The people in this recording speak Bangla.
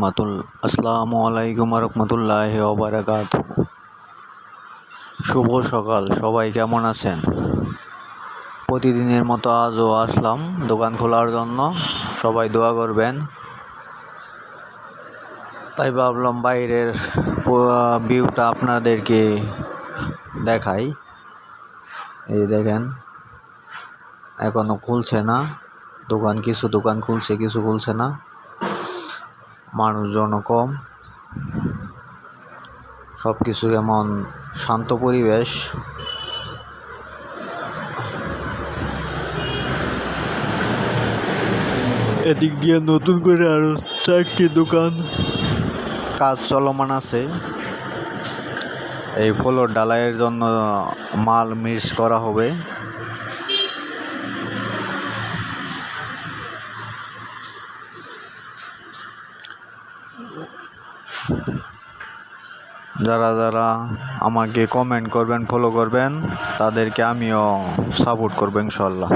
আসসালামু আলাইকুম রহমতুল্লাহি ওয়া বারাকাতুহু। শুভ সকাল, সবাই কেমন আছেন? প্রতিদিনের মতো আজও আসলাম দোকান খোলার জন্য। সবাই দোয়া করবেন। তাই ভাবলাম বাইরের ভিউটা আপনাদেরকে দেখাই। এই দেখেন, এখনো খুলছে না দোকান। কিছু দোকান খুলছে, কিছু খুলছে না। মানুষজনও কম। সব কিছু এমন শান্ত পরিবেশ। এদিক দিয়ে নতুন করে আরো 4টি দোকান কাজ চলমান আছে। এই ফ্লোর ঢালাইয়ের জন্য মাল মিক্স করা হবে। যারা যারা আমাকে কমেন্ট করবেন, ফলো করবেন, তাদেরকে আমিও সাপোর্ট করবো ইনশাল্লাহ।